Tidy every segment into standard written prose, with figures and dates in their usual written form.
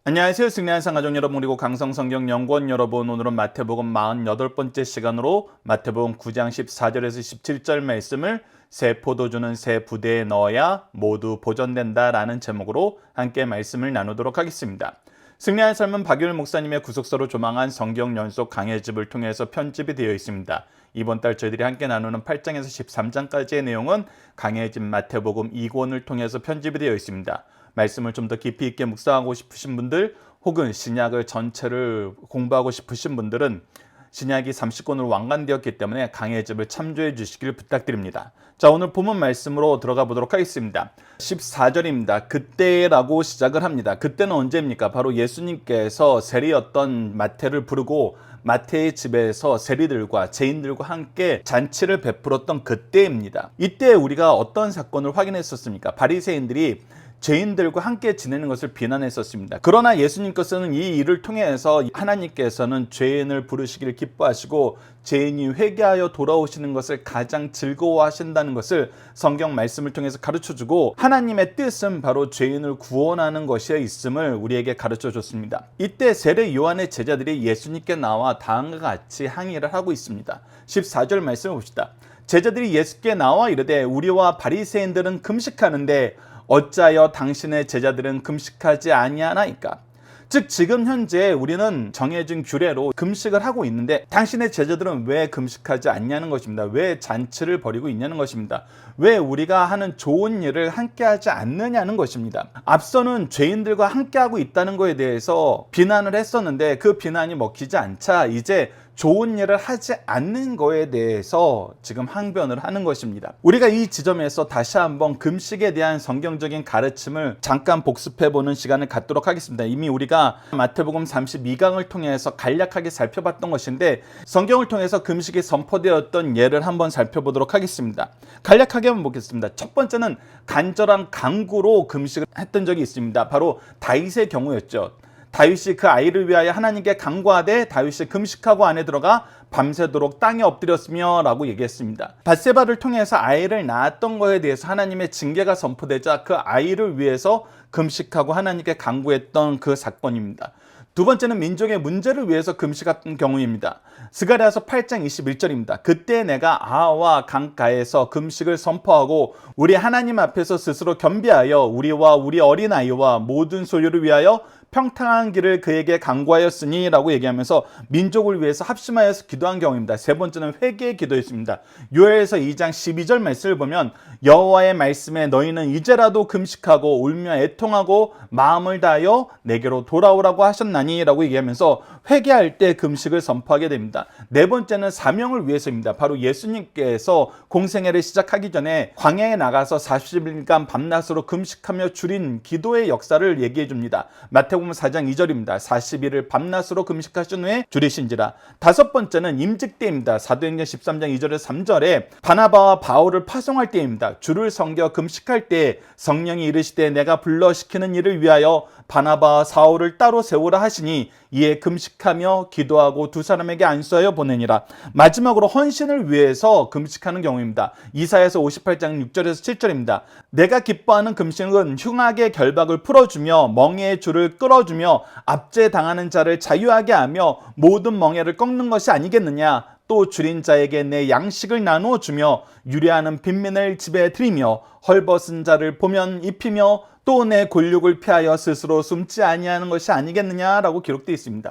안녕하세요. 승리한 상가족 여러분, 그리고 강성성경연구원 여러분, 오늘은 마태복음 48번째 시간으로 마태복음 9장 14절에서 17절 말씀을 새 포도주는 새 부대에 넣어야 모두 보존된다라는 제목으로 함께 말씀을 나누도록 하겠습니다. 승리한 삶은 박유일 목사님의 구속서로 조망한 성경 연속 강해집을 통해서 편집이 되어 있습니다. 이번 달 저희들이 함께 나누는 8장에서 13장까지의 내용은 강해집 마태복음 2권을 통해서 편집이 되어 있습니다. 말씀을 좀 더 깊이 있게 묵상하고 싶으신 분들, 혹은 신약을 전체를 공부하고 싶으신 분들은 신약이 30권으로 완간되었기 때문에 강해집을 참조해 주시길 부탁드립니다. 자, 오늘 본문 말씀으로 들어가 보도록 하겠습니다. 14절입니다. 그때라고 시작을 합니다. 그때는 언제입니까? 바로 예수님께서 세리였던 마태를 부르고 마태의 집에서 세리들과 죄인들과 함께 잔치를 베풀었던 그때입니다. 이때 우리가 어떤 사건을 확인했었습니까? 바리새인들이 죄인들과 함께 지내는 것을 비난했었습니다. 그러나 예수님께서는 이 일을 통해서 하나님께서는 죄인을 부르시기를 기뻐하시고 죄인이 회개하여 돌아오시는 것을 가장 즐거워하신다는 것을 성경 말씀을 통해서 가르쳐주고, 하나님의 뜻은 바로 죄인을 구원하는 것에 있음을 우리에게 가르쳐줬습니다. 이때 세례 요한의 제자들이 예수님께 나와 다음과 같이 항의를 하고 있습니다. 14절 말씀을 봅시다. 제자들이 예수께 나와 이르되 우리와 바리새인들은 금식하는데 어찌하여 당신의 제자들은 금식하지 아니하나이까? 즉, 지금 현재 우리는 정해진 규례로 금식을 하고 있는데 당신의 제자들은 왜 금식하지 않냐는 것입니다. 왜 잔치를 벌이고 있냐는 것입니다. 왜 우리가 하는 좋은 일을 함께하지 않느냐는 것입니다. 앞서는 죄인들과 함께하고 있다는 것에 대해서 비난을 했었는데 그 비난이 먹히지 않자 이제 좋은 일을 하지 않는 거에 대해서 지금 항변을 하는 것입니다. 우리가 이 지점에서 다시 한번 금식에 대한 성경적인 가르침을 잠깐 복습해보는 시간을 갖도록 하겠습니다. 이미 우리가 마태복음 32강을 통해서 간략하게 살펴봤던 것인데, 성경을 통해서 금식이 선포되었던 예를 한번 살펴보도록 하겠습니다. 간략하게 한번 보겠습니다. 첫 번째는 간절한 간구로 금식을 했던 적이 있습니다. 바로 다윗의 경우였죠. 다윗이 그 아이를 위하여 하나님께 간구하되 다윗이 금식하고 안에 들어가 밤새도록 땅에 엎드렸으며 라고 얘기했습니다. 밧세바를 통해서 아이를 낳았던 것에 대해서 하나님의 징계가 선포되자 그 아이를 위해서 금식하고 하나님께 간구했던 그 사건입니다. 두 번째는 민족의 문제를 위해서 금식했던 경우입니다. 스가랴서 8장 21절입니다. 그때 내가 아하와 강가에서 금식을 선포하고 우리 하나님 앞에서 스스로 겸비하여 우리와 우리 어린아이와 모든 소유를 위하여 평탄한 길을 그에게 간구하였으니 라고 얘기하면서 민족을 위해서 합심하여서 기도한 경우입니다. 세 번째는 회개의 기도였습니다. 요엘서 2장 12절 말씀을 보면 여호와의 말씀에 너희는 이제라도 금식하고 울며 애통하고 마음을 다하여 내게로 돌아오라고 하셨나니 라고 얘기하면서 회개할 때 금식을 선포하게 됩니다. 네 번째는 사명을 위해서입니다. 바로 예수님께서 공생애를 시작하기 전에 광야에 나가서 40일간 밤낮으로 금식하며 줄인 기도의 역사를 얘기해 줍니다. 마태복음 4장 2절입니다. 40일을 밤낮으로 금식하신 후에 줄이신지라. 다섯 번째는 임직 때입니다. 사도행전 13장 2절에서 3절에 바나바와 바울을 파송할 때입니다. 주를 섬겨 금식할 때 성령이 이르시되 내가 불러 시키는 일을 위하여 바나바와 사울을 따로 세우라 하시니 이에 금식하며 기도하고 두 사람에게 안수하여 보내니라. 마지막으로 헌신을 위해서 금식하는 경우입니다. 이사야서 58장 6절에서 7절입니다. 내가 기뻐하는 금식은 흉악의 결박을 풀어주며 멍에의 줄을 끌어주며 압제당하는 자를 자유하게 하며 모든 멍에를 꺾는 것이 아니겠느냐. 또 줄인 자에게 내 양식을 나누어 주며 유래하는 빈민을 집에 들이며 헐벗은 자를 보면 입히며 또 내 골육을 피하여 스스로 숨지 아니하는 것이 아니겠느냐라고 기록되어 있습니다.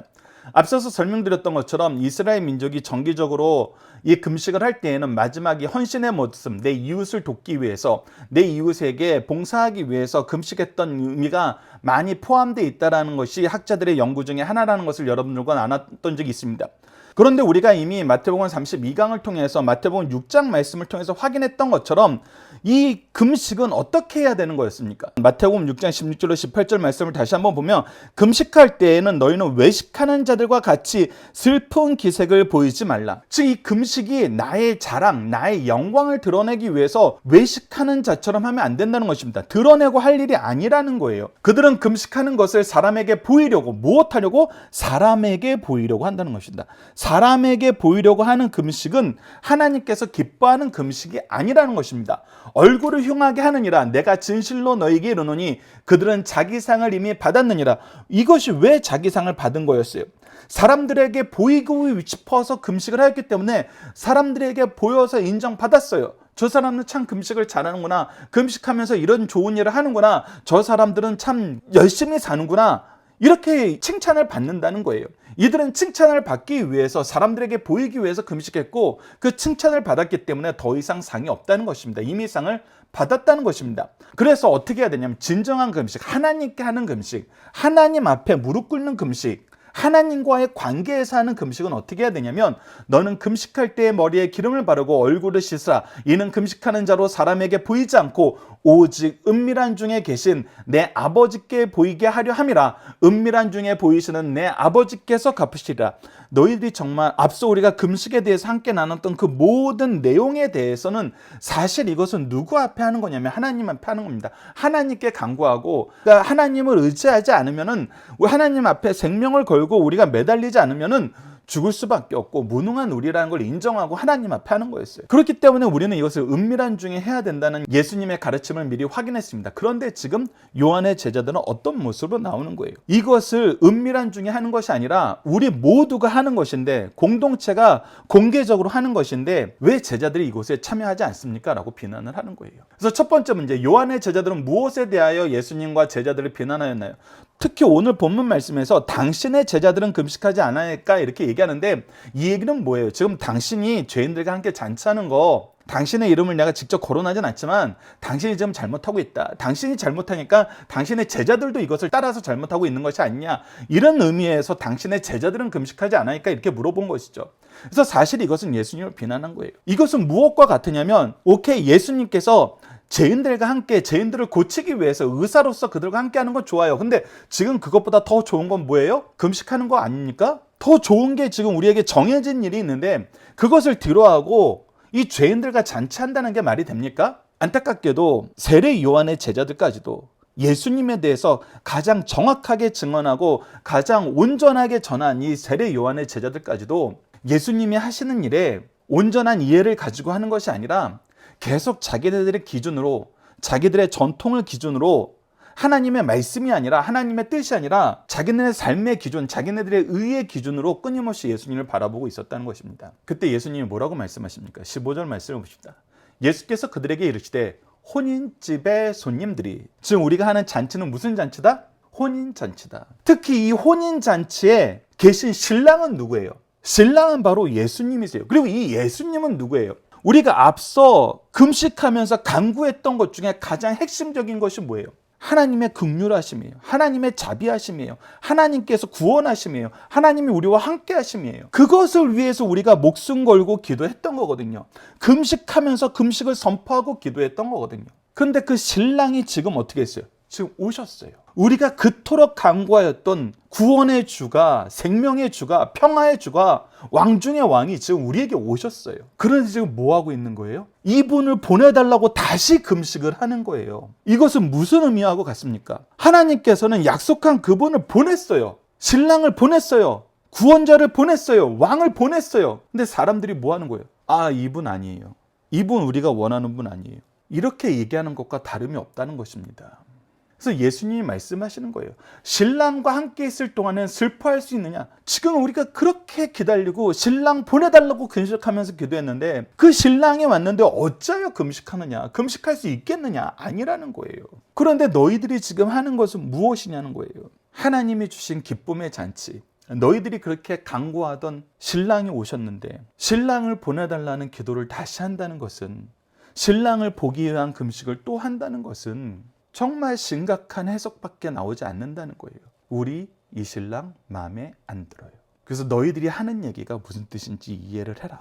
앞서서 설명드렸던 것처럼 이스라엘 민족이 정기적으로 이 금식을 할 때에는 마지막이 헌신의 모습, 내 이웃을 돕기 위해서, 내 이웃에게 봉사하기 위해서 금식했던 의미가 많이 포함되어 있다는 것이 학자들의 연구 중에 하나라는 것을 여러분들과 나눴던 적이 있습니다. 그런데 우리가 이미 마태복음 32강을 통해서 마태복음 6장 말씀을 통해서 확인했던 것처럼 이 금식은 어떻게 해야 되는 거였습니까? 마태복음 6장 16절로 18절 말씀을 다시 한번 보면 금식할 때에는 너희는 외식하는 자들과 같이 슬픈 기색을 보이지 말라. 즉, 이 금식이 나의 자랑, 나의 영광을 드러내기 위해서 외식하는 자처럼 하면 안 된다는 것입니다. 드러내고 할 일이 아니라는 거예요. 그들은 그런 금식하는 것을 사람에게 보이려고, 무엇하려고? 사람에게 보이려고 한다는 것입니다. 사람에게 보이려고 하는 금식은 하나님께서 기뻐하는 금식이 아니라는 것입니다. 얼굴을 흉하게 하느니라 내가 진실로 너에게 이르노니 그들은 자기 상을 이미 받았느니라. 이것이 왜 자기 상을 받은 거였어요? 사람들에게 보이고 싶어서 금식을 하였기 때문에 사람들에게 보여서 인정받았어요. 저 사람은 참 금식을 잘하는구나. 금식하면서 이런 좋은 일을 하는구나. 저 사람들은 참 열심히 사는구나. 이렇게 칭찬을 받는다는 거예요. 이들은 칭찬을 받기 위해서, 사람들에게 보이기 위해서 금식했고, 그 칭찬을 받았기 때문에 더 이상 상이 없다는 것입니다. 이미 상을 받았다는 것입니다. 그래서 어떻게 해야 되냐면 진정한 금식, 하나님께 하는 금식, 하나님 앞에 무릎 꿇는 금식, 하나님과의 관계에서 하는 금식은 어떻게 해야 되냐면, 너는 금식할 때 머리에 기름을 바르고 얼굴을 씻으라. 이는 금식하는 자로 사람에게 보이지 않고 오직 은밀한 중에 계신 내 아버지께 보이게 하려 함이라. 은밀한 중에 보이시는 내 아버지께서 갚으시리라. 너희들이 정말 앞서 우리가 금식에 대해서 함께 나눴던 그 모든 내용에 대해서는 사실 이것은 누구 앞에 하는 거냐면 하나님 앞에 하는 겁니다. 하나님께 간구하고, 그러니까 하나님을 의지하지 않으면은, 하나님 앞에 생명을 걸고 우리가 매달리지 않으면은 죽을 수밖에 없고 무능한 우리라는 걸 인정하고 하나님 앞에 하는 거였어요. 그렇기 때문에 우리는 이것을 은밀한 중에 해야 된다는 예수님의 가르침을 미리 확인했습니다. 그런데 지금 요한의 제자들은 어떤 모습으로 나오는 거예요? 이것을 은밀한 중에 하는 것이 아니라 우리 모두가 하는 것인데, 공동체가 공개적으로 하는 것인데 왜 제자들이 이곳에 참여하지 않습니까? 라고 비난을 하는 거예요. 그래서 첫 번째 문제, 요한의 제자들은 무엇에 대하여 예수님과 제자들을 비난하였나요? 특히 오늘 본문 말씀에서 당신의 제자들은 금식하지 않을까 이렇게 얘기하는데, 이 얘기는 뭐예요? 지금 당신이 죄인들과 함께 잔치하는 거, 당신의 이름을 내가 직접 거론하진 않지만 당신이 지금 잘못하고 있다. 당신이 잘못하니까 당신의 제자들도 이것을 따라서 잘못하고 있는 것이 아니냐. 이런 의미에서 당신의 제자들은 금식하지 않으니까 이렇게 물어본 것이죠. 그래서 사실 이것은 예수님을 비난한 거예요. 이것은 무엇과 같으냐면, 오케이, 예수님께서 죄인들과 함께 죄인들을 고치기 위해서 의사로서 그들과 함께 하는 건 좋아요. 근데 지금 그것보다 더 좋은 건 뭐예요? 금식하는 거 아닙니까? 더 좋은 게 지금 우리에게 정해진 일이 있는데 그것을 뒤로하고 이 죄인들과 잔치한다는 게 말이 됩니까? 안타깝게도 세례 요한의 제자들까지도 예수님에 대해서 가장 정확하게 증언하고 가장 온전하게 전한 이 세례 요한의 제자들까지도 예수님이 하시는 일에 온전한 이해를 가지고 하는 것이 아니라 계속 자기네들의 기준으로, 자기들의 전통을 기준으로, 하나님의 말씀이 아니라, 하나님의 뜻이 아니라 자기네의 삶의 기준, 자기네들의 의의 기준으로 끊임없이 예수님을 바라보고 있었다는 것입니다. 그때 예수님이 뭐라고 말씀하십니까? 15절 말씀을 봅시다. 예수께서 그들에게 이르시되 혼인집의 손님들이, 지금 우리가 하는 잔치는 무슨 잔치다? 혼인잔치다. 특히 이 혼인잔치에 계신 신랑은 누구예요? 신랑은 바로 예수님이세요. 그리고 이 예수님은 누구예요? 우리가 앞서 금식하면서 간구했던 것 중에 가장 핵심적인 것이 뭐예요? 하나님의 긍휼하심이에요. 하나님의 자비하심이에요. 하나님께서 구원하심이에요. 하나님이 우리와 함께 하심이에요. 그것을 위해서 우리가 목숨 걸고 기도했던 거거든요. 금식하면서 금식을 선포하고 기도했던 거거든요. 그런데 그 신랑이 지금 어떻게 했어요? 지금 오셨어요. 우리가 그토록 간구하였던 구원의 주가, 생명의 주가, 평화의 주가, 왕 중의 왕이 지금 우리에게 오셨어요. 그런데 지금 뭐 하고 있는 거예요? 이분을 보내달라고 다시 금식을 하는 거예요. 이것은 무슨 의미하고 같습니까? 하나님께서는 약속한 그분을 보냈어요. 신랑을 보냈어요. 구원자를 보냈어요. 왕을 보냈어요. 근데 사람들이 뭐 하는 거예요? 아, 이분 아니에요. 이분 우리가 원하는 분 아니에요. 이렇게 얘기하는 것과 다름이 없다는 것입니다. 그래서 예수님이 말씀하시는 거예요. 신랑과 함께 있을 동안은 슬퍼할 수 있느냐? 지금 우리가 그렇게 기다리고 신랑 보내달라고 금식하면서 기도했는데 그 신랑이 왔는데 어찌하여 금식하느냐? 금식할 수 있겠느냐? 아니라는 거예요. 그런데 너희들이 지금 하는 것은 무엇이냐는 거예요. 하나님이 주신 기쁨의 잔치. 너희들이 그렇게 간구하던 신랑이 오셨는데 신랑을 보내달라는 기도를 다시 한다는 것은, 신랑을 보기 위한 금식을 또 한다는 것은 정말 심각한 해석밖에 나오지 않는다는 거예요. 우리 이 신랑 마음에 안 들어요. 그래서 너희들이 하는 얘기가 무슨 뜻인지 이해를 해라.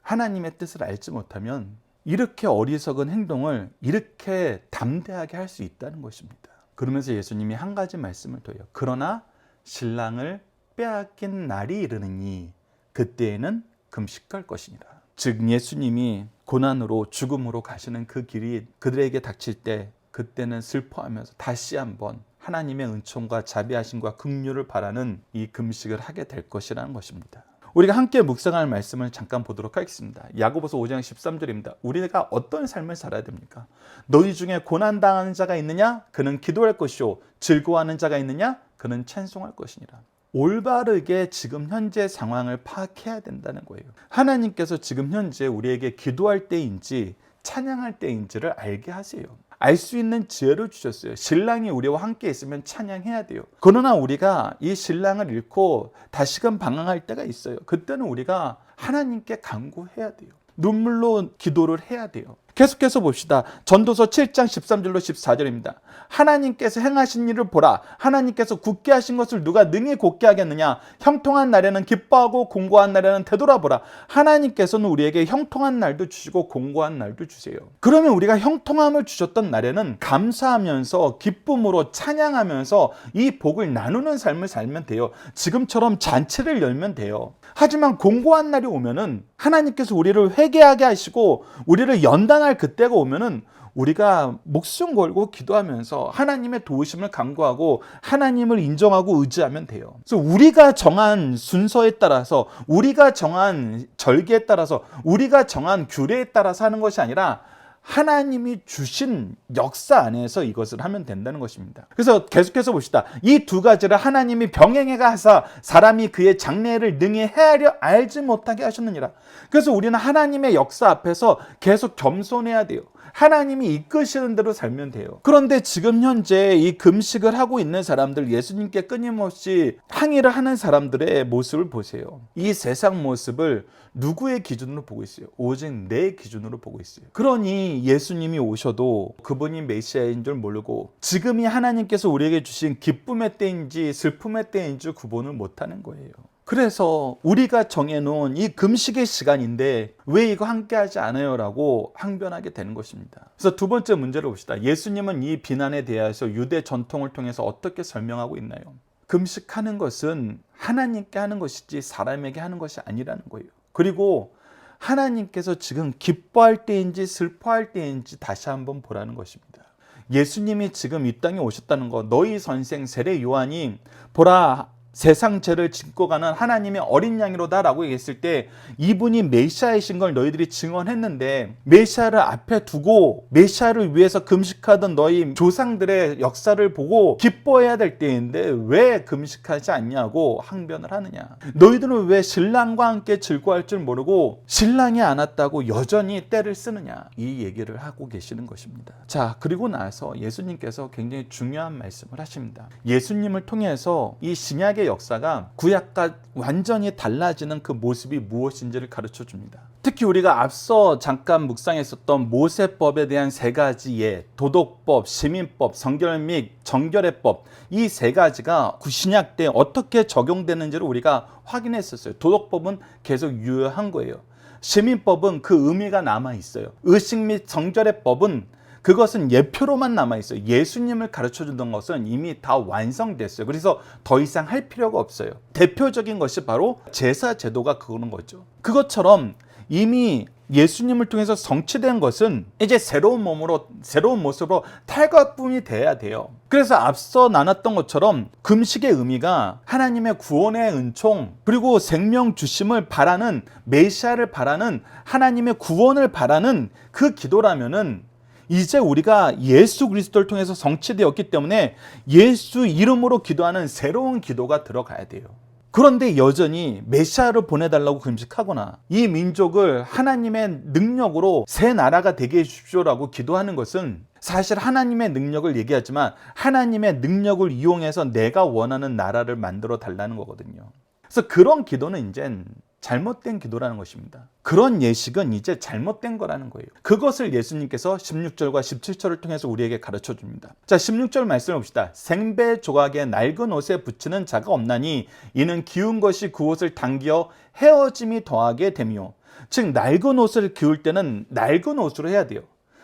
하나님의 뜻을 알지 못하면 이렇게 어리석은 행동을 이렇게 담대하게 할 수 있다는 것입니다. 그러면서 예수님이 한 가지 말씀을 더 해요. 그러나 신랑을 빼앗긴 날이 이르느니 그때에는 금식할 것이니라. 즉 예수님이 고난으로 죽음으로 가시는 그 길이 그들에게 닥칠 때 그때는 슬퍼하면서 다시 한번 하나님의 은총과 자비하심과 긍휼을 바라는 이 금식을 하게 될 것이라는 것입니다. 우리가 함께 묵상할 말씀을 잠깐 보도록 하겠습니다. 야고보서 5장 13절입니다. 우리가 어떤 삶을 살아야 됩니까? 너희 중에 고난당하는 자가 있느냐? 그는 기도할 것이요. 즐거워하는 자가 있느냐? 그는 찬송할 것이니라. 올바르게 지금 현재 상황을 파악해야 된다는 거예요. 하나님께서 지금 현재 우리에게 기도할 때인지 찬양할 때인지를 알게 하세요. 알 수 있는 지혜를 주셨어요. 신랑이 우리와 함께 있으면 찬양해야 돼요. 그러나 우리가 이 신랑을 잃고 다시금 방황할 때가 있어요. 그때는 우리가 하나님께 간구해야 돼요. 눈물로 기도를 해야 돼요. 계속해서 봅시다. 전도서 7장 13절로 14절입니다. 하나님께서 행하신 일을 보라. 하나님께서 굳게 하신 것을 누가 능히 곧게 하겠느냐. 형통한 날에는 기뻐하고 공고한 날에는 되돌아보라. 하나님께서는 우리에게 형통한 날도 주시고 공고한 날도 주세요. 그러면 우리가 형통함을 주셨던 날에는 감사하면서 기쁨으로 찬양하면서 이 복을 나누는 삶을 살면 돼요. 지금처럼 잔치를 열면 돼요. 하지만 공고한 날이 오면은 하나님께서 우리를 회개하게 하시고 우리를 연단할 그때가 오면은 우리가 목숨 걸고 기도하면서 하나님의 도우심을 간구하고 하나님을 인정하고 의지하면 돼요. 그래서 우리가 정한 순서에 따라서, 우리가 정한 절기에 따라서, 우리가 정한 규례에 따라서 하는 것이 아니라 하나님이 주신 역사 안에서 이것을 하면 된다는 것입니다. 그래서 계속해서 봅시다. 이 두 가지를 하나님이 병행해가 하사 사람이 그의 장래를 능히 헤아려 알지 못하게 하셨느니라. 그래서 우리는 하나님의 역사 앞에서 계속 겸손해야 돼요. 하나님이 이끄시는 대로 살면 돼요. 그런데 지금 현재 이 금식을 하고 있는 사람들, 예수님께 끊임없이 항의를 하는 사람들의 모습을 보세요. 이 세상 모습을 누구의 기준으로 보고 있어요? 오직 내 기준으로 보고 있어요. 그러니 예수님이 오셔도 그분이 메시아인 줄 모르고 지금이 하나님께서 우리에게 주신 기쁨의 때인지 슬픔의 때인지 구분을 못하는 거예요. 그래서 우리가 정해놓은 이 금식의 시간인데 왜 이거 함께하지 않아요? 라고 항변하게 되는 것입니다. 그래서 두 번째 문제를 봅시다. 예수님은 이 비난에 대해서 유대 전통을 통해서 어떻게 설명하고 있나요? 금식하는 것은 하나님께 하는 것이지 사람에게 하는 것이 아니라는 거예요. 그리고 하나님께서 지금 기뻐할 때인지 슬퍼할 때인지 다시 한번 보라는 것입니다. 예수님이 지금 이 땅에 오셨다는 것, 너희 선생 세례 요한이 보라 세상 죄를 짓고 가는 하나님의 어린 양이로다 라고 얘기했을 때 이분이 메시아이신 걸 너희들이 증언했는데 메시아를 앞에 두고 메시아를 위해서 금식하던 너희 조상들의 역사를 보고 기뻐해야 될 때인데 왜 금식하지 않냐고 항변을 하느냐. 너희들은 왜 신랑과 함께 즐거워할 줄 모르고 신랑이 안 왔다고 여전히 때를 쓰느냐. 이 얘기를 하고 계시는 것입니다. 자, 그리고 나서 예수님께서 굉장히 중요한 말씀을 하십니다. 예수님을 통해서 이 신약의 역사가 구약과 완전히 달라지는 그 모습이 무엇인지를 가르쳐 줍니다. 특히 우리가 앞서 잠깐 묵상했었던 모세법에 대한 세 가지 예, 도덕법, 시민법, 성결 및 정결의법, 이 세 가지가 신약 때 어떻게 적용되는지를 우리가 확인했었어요. 도덕법은 계속 유효한 거예요. 시민법은 그 의미가 남아있어요. 의식 및 정결의법은 그것은 예표로만 남아있어요. 예수님을 가르쳐주던 것은 이미 다 완성됐어요. 그래서 더 이상 할 필요가 없어요. 대표적인 것이 바로 제사 제도가 그거는 거죠. 그것처럼 이미 예수님을 통해서 성취된 것은 이제 새로운 몸으로, 새로운 모습으로 탈거품이 돼야 돼요. 그래서 앞서 나눴던 것처럼 금식의 의미가 하나님의 구원의 은총 그리고 생명 주심을 바라는, 메시아를 바라는, 하나님의 구원을 바라는 그 기도라면은 이제 우리가 예수 그리스도를 통해서 성취되었기 때문에 예수 이름으로 기도하는 새로운 기도가 들어가야 돼요. 그런데 여전히 메시아를 보내달라고 금식하거나 이 민족을 하나님의 능력으로 새 나라가 되게 해주십시오라고 기도하는 것은 사실 하나님의 능력을 얘기하지만 하나님의 능력을 이용해서 내가 원하는 나라를 만들어 달라는 거거든요. 그래서 그런 기도는 이젠 잘못된 기도라는 것입니다. 그런 예식은 이제 잘못된 거라는 거예요. 그것을 예수님께서 16절과 17절을 통해서 우리에게 가르쳐 줍니다. 자, 16절 말씀을 봅시다. 생배 조각에 낡은 옷에 붙이는 자가 없나니 이는 기운 것이 그 옷을 당겨 헤어짐이 더하게 됨이요. 즉 낡은 옷을 기울 때는 낡은 옷으로 해야 돼요.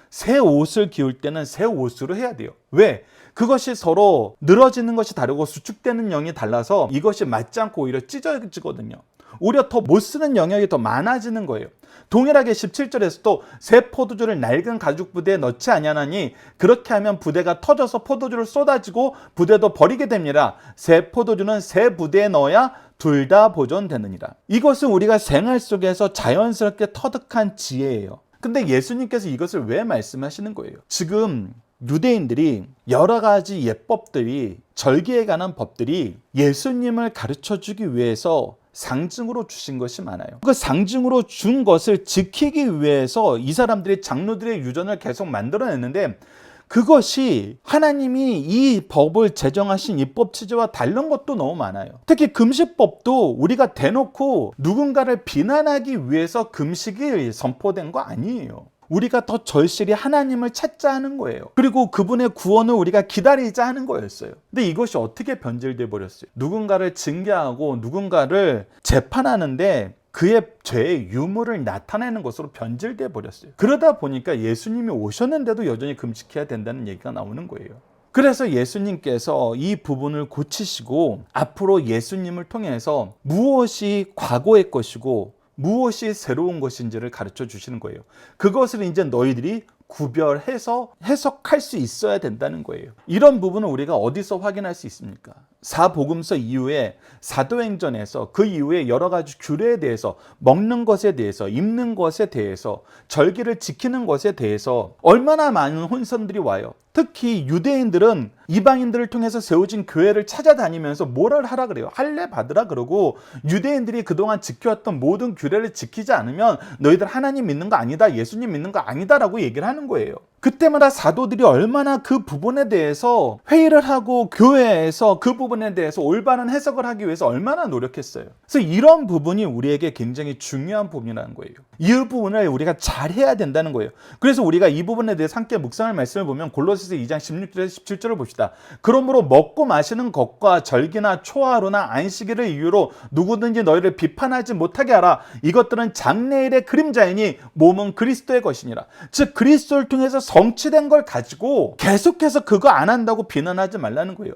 새 옷을 기울 때는 새 옷으로 해야 돼요. 왜? 그것이 서로 늘어지는 것이 다르고 수축되는 영이 달라서 이것이 맞지 않고 오히려 찢어지거든요. 오히려 더 못 쓰는 영역이 더 많아지는 거예요. 동일하게 17절에서도 새 포도주를 낡은 가죽 부대에 넣지 아니하나니 그렇게 하면 부대가 터져서 포도주를 쏟아지고 부대도 버리게 됩니다. 새 포도주는 새 부대에 넣어야 둘 다 보존되느니라. 이것은 우리가 생활 속에서 자연스럽게 터득한 지혜예요. 근데 예수님께서 이것을 왜 말씀하시는 거예요? 지금 유대인들이 여러 가지 예법들이, 절기에 관한 법들이 예수님을 가르쳐 주기 위해서 상징으로 주신 것이 많아요. 그 상징으로 준 것을 지키기 위해서 이 사람들이 장로들의 유전을 계속 만들어냈는데, 그것이 하나님이 이 법을 제정하신 입법 취지와 다른 것도 너무 많아요. 특히 금식법도 우리가 대놓고 누군가를 비난하기 위해서 금식이 선포된 거 아니에요. 우리가 더 절실히 하나님을 찾자 하는 거예요. 그리고 그분의 구원을 우리가 기다리자 하는 거였어요. 근데 이것이 어떻게 변질돼 버렸어요? 누군가를 징계하고 누군가를 재판하는데 그의 죄의 유무를 나타내는 것으로 변질돼 버렸어요. 그러다 보니까 예수님이 오셨는데도 여전히 금식해야 된다는 얘기가 나오는 거예요. 그래서 예수님께서 이 부분을 고치시고 앞으로 예수님을 통해서 무엇이 과거의 것이고 무엇이 새로운 것인지를 가르쳐 주시는 거예요. 그것을 이제 너희들이 구별해서 해석할 수 있어야 된다는 거예요. 이런 부분을 우리가 어디서 확인할 수 있습니까? 사복음서 이후에 사도행전에서 그 이후에 여러 가지 규례에 대해서, 먹는 것에 대해서, 입는 것에 대해서, 절기를 지키는 것에 대해서 얼마나 많은 혼선들이 와요. 특히 유대인들은 이방인들을 통해서 세워진 교회를 찾아다니면서 뭐를 하라 그래요? 할례 받으라 그러고, 유대인들이 그동안 지켜왔던 모든 규례를 지키지 않으면 너희들 하나님 믿는 거 아니다, 예수님 믿는 거 아니다 라고 얘기를 하는 거예요. 그때마다 사도들이 얼마나 그 부분에 대해서 회의를 하고 교회에서 그 부분에 대해서 올바른 해석을 하기 위해서 얼마나 노력했어요. 그래서 이런 부분이 우리에게 굉장히 중요한 부분이라는 거예요. 이 부분을 우리가 잘 해야 된다는 거예요. 그래서 우리가 이 부분에 대해서 함께 묵상할 말씀을 보면 골로새서 2장 16절에서 17절을 봅시다. 그러므로 먹고 마시는 것과 절기나 초하루나 안식일을 이유로 누구든지 너희를 비판하지 못하게 하라. 이것들은 장래일의 그림자이니 몸은 그리스도의 것이니라. 즉 그리스도를 통해서 성취된 걸 가지고 계속해서 그거 안 한다고 비난하지 말라는 거예요.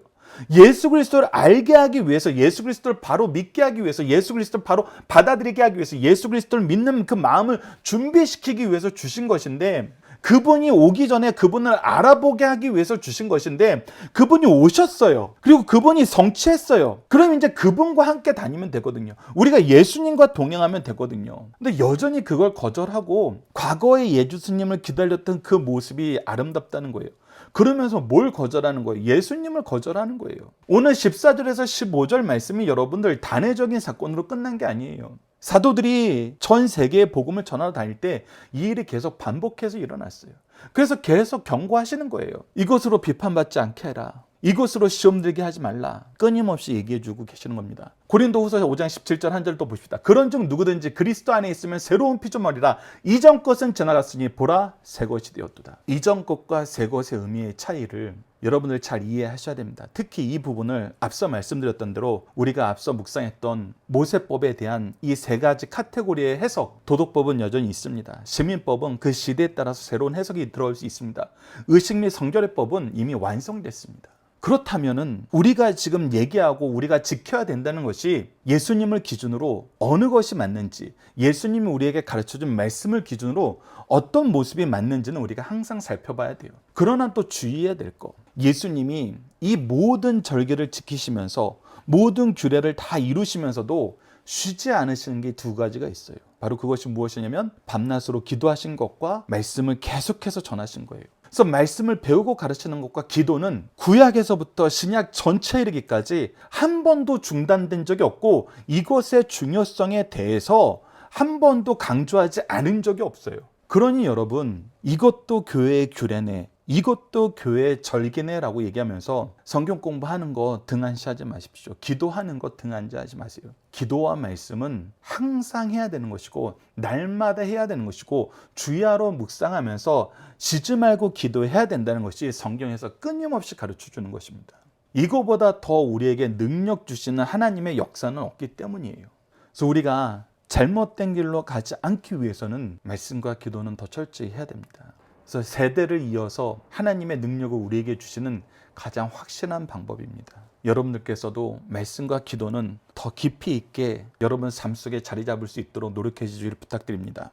예수 그리스도를 알게 하기 위해서, 예수 그리스도를 바로 믿게 하기 위해서, 예수 그리스도를 바로 받아들이게 하기 위해서, 예수 그리스도를 믿는 그 마음을 준비시키기 위해서 주신 것인데, 그분이 오기 전에 그분을 알아보게 하기 위해서 주신 것인데, 그분이 오셨어요. 그리고 그분이 성취했어요. 그럼 이제 그분과 함께 다니면 되거든요. 우리가 예수님과 동행하면 되거든요. 근데 여전히 그걸 거절하고 과거의 예수님을 기다렸던 그 모습이 아름답다는 거예요. 그러면서 뭘 거절하는 거예요? 예수님을 거절하는 거예요. 오늘 14절에서 15절 말씀이 여러분들 단회적인 사건으로 끝난 게 아니에요. 사도들이 전 세계에 복음을 전하러 다닐 때 이 일이 계속 반복해서 일어났어요. 그래서 계속 경고하시는 거예요. 이것으로 비판받지 않게 해라. 이것으로 시험 들게 하지 말라. 끊임없이 얘기해주고 계시는 겁니다. 고린도후서 5장 17절 한 절 또 봅시다. 그런즉 누구든지 그리스도 안에 있으면 새로운 피조물이라. 이전 것은 지나갔으니 보라 새 것이 되었도다. 이전 것과 새 것의 의미의 차이를 여러분들 잘 이해하셔야 됩니다. 특히 이 부분을 앞서 말씀드렸던 대로 우리가 앞서 묵상했던 모세법에 대한 이 세 가지 카테고리의 해석, 도덕법은 여전히 있습니다. 시민법은 그 시대에 따라서 새로운 해석이 들어올 수 있습니다. 의식 및 성결의법은 이미 완성됐습니다. 그렇다면은 우리가 지금 얘기하고 우리가 지켜야 된다는 것이 예수님을 기준으로 어느 것이 맞는지, 예수님이 우리에게 가르쳐준 말씀을 기준으로 어떤 모습이 맞는지는 우리가 항상 살펴봐야 돼요. 그러나 또 주의해야 될 거, 예수님이 이 모든 절기를 지키시면서 모든 규례를 다 이루시면서도 쉬지 않으시는 게 두 가지가 있어요. 바로 그것이 무엇이냐면 밤낮으로 기도하신 것과 말씀을 계속해서 전하신 거예요. 그래서 말씀을 배우고 가르치는 것과 기도는 구약에서부터 신약 전체에 이르기까지 한 번도 중단된 적이 없고, 이것의 중요성에 대해서 한 번도 강조하지 않은 적이 없어요. 그러니 여러분, 이것도 교회의 규례네, 이것도 교회의 절기네 라고 얘기하면서 성경 공부하는 거 등한시하지 마십시오. 기도하는 거 등한시하지 마세요. 기도와 말씀은 항상 해야 되는 것이고, 날마다 해야 되는 것이고, 주야로 묵상하면서 쉬지 말고 기도해야 된다는 것이 성경에서 끊임없이 가르쳐 주는 것입니다. 이거보다 더 우리에게 능력 주시는 하나님의 역사는 없기 때문이에요. 그래서 우리가 잘못된 길로 가지 않기 위해서는 말씀과 기도는 더 철저히 해야 됩니다. 그래서 세대를 이어서 하나님의 능력을 우리에게 주시는 가장 확실한 방법입니다. 여러분들께서도 말씀과 기도는 더 깊이 있게 여러분 삶 속에 자리 잡을 수 있도록 노력해 주시기를 부탁드립니다.